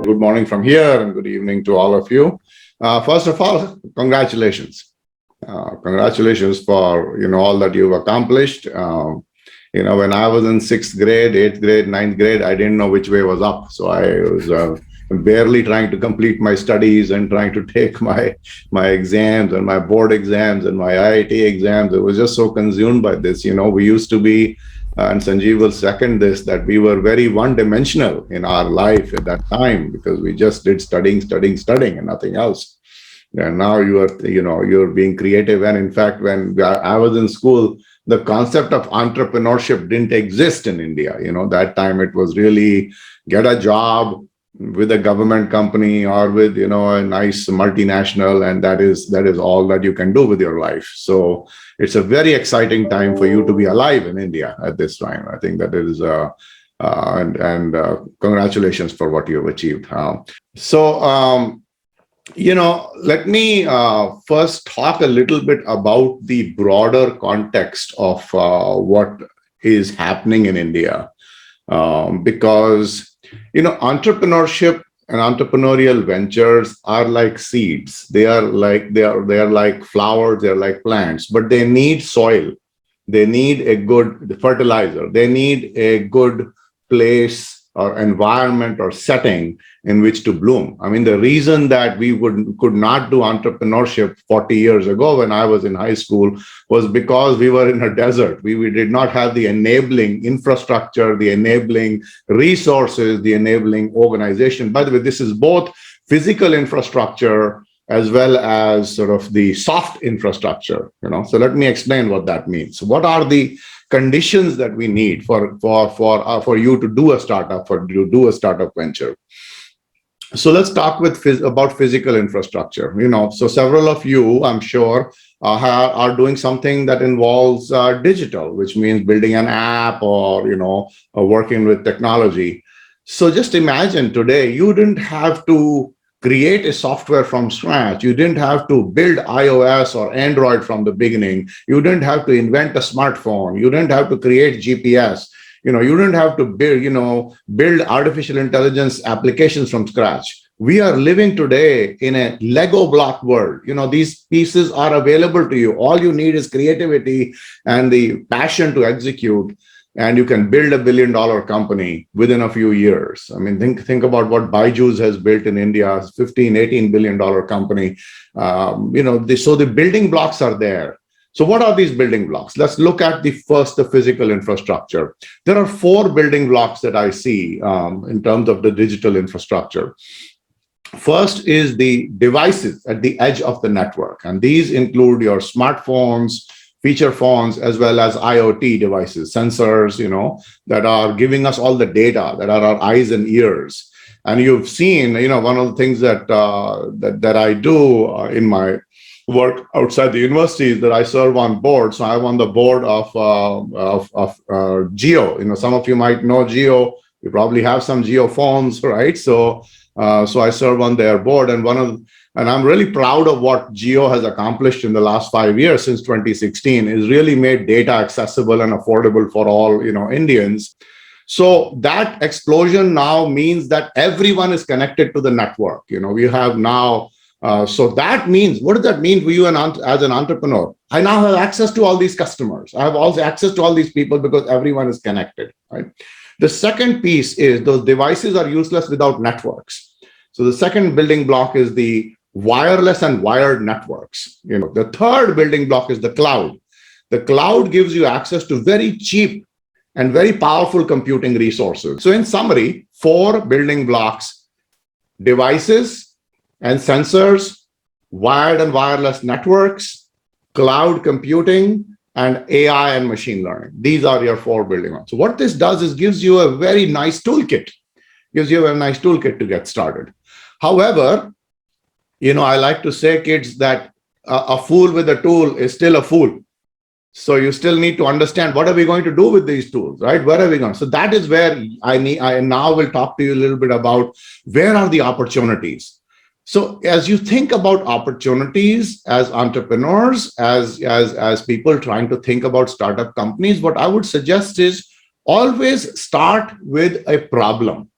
Good morning from here and good evening to all of you. First of all, congratulations. Congratulations for all that you've accomplished. When I was in sixth grade, eighth grade, ninth grade, I didn't know which way was up. So I was barely trying to complete my studies and trying to take my exams and my board exams and my IIT exams. It was just so consumed by this. We used to be, and Sanjeev will second this, that we were very one-dimensional in our life at that time because we just did studying, and nothing else. And now you're being creative. And in fact, when I was in school, the concept of entrepreneurship didn't exist in India. That time it was really get a job with a government company or with a nice multinational, and that is all that you can do with your life. So it's a very exciting time for you to be alive in India at this time. I think that is congratulations for what you have achieved. Let me first talk a little bit about the broader context of what is happening in India, because entrepreneurship and entrepreneurial ventures are like seeds. They are like flowers, they're like plants, but they need soil. They need a good fertilizer. They need a good place or environment or setting in which to bloom. I mean, the reason that we could not do entrepreneurship 40 years ago when I was in high school was because we were in a desert. We did not have the enabling infrastructure, the enabling resources, the enabling organization. By the way, this is both physical infrastructure as well as sort of the soft infrastructure. So let me explain what that means. What are the conditions that we need for you to do a startup, venture? So let's talk about physical infrastructure. So several of you, I'm sure, are doing something that involves digital, which means building an app or working with technology. So just imagine today, you didn't have to create a software from scratch. You didn't have to build iOS or Android from the beginning. You didn't have to invent a smartphone. You didn't have to create GPS. You didn't have to build artificial intelligence applications from scratch. We are living today in a Lego block world. These pieces are available to you. All you need is creativity and the passion to execute, and you can build $1 billion company within a few years. I mean, think about what Byju's has built in India, $15-18 billion company. So the building blocks are there. So what are these building blocks? Let's look at the physical infrastructure. There are 4 building blocks that I see in terms of the digital infrastructure. First is the devices at the edge of the network. And these include your smartphones, feature phones, as well as IoT devices, sensors, that are giving us all the data, that are our eyes and ears. And you've seen, one of the things that I do in my work outside the university is that I serve on board. So I'm on the board of Geo. Some of you might know Geo. You probably have some Geo phones, right? So I serve on their board, and I'm really proud of what Geo has accomplished in the last 5 years since 2016. Is really made data accessible and affordable for all Indians. So that explosion now means that everyone is connected to the network. We have now. So that means, what does that mean for you as an entrepreneur? I now have access to all these customers. I have also access to all these people because everyone is connected, right? The second piece is those devices are useless without networks. So the second building block is the wireless and wired networks. The third building block is the cloud. The cloud gives you access to very cheap and very powerful computing resources. So in summary, 4 building blocks: devices and sensors, wired and wireless networks, cloud computing, and AI and machine learning. These are your 4 building blocks. So what this does is gives you a very nice toolkit. To get started. However, I like to say, kids, that a fool with a tool is still a fool. So you still need to understand, what are we going to do with these tools, right? Where are we going? So that is where I now will talk to you a little bit about where are the opportunities. So as you think about opportunities as entrepreneurs, as people trying to think about startup companies, what I would suggest is always start with a problem.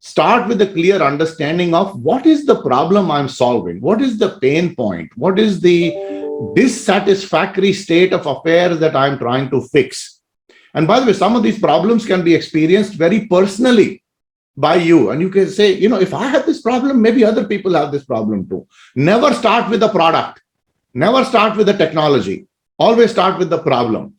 Start with a clear understanding of what is the problem I'm solving, what is the pain point, what is the dissatisfactory state of affairs that I'm trying to fix. And by the way, some of these problems can be experienced very personally by you. And you can say, if I have this problem, maybe other people have this problem too. Never start with the product. Never start with the technology. Always start with the problem.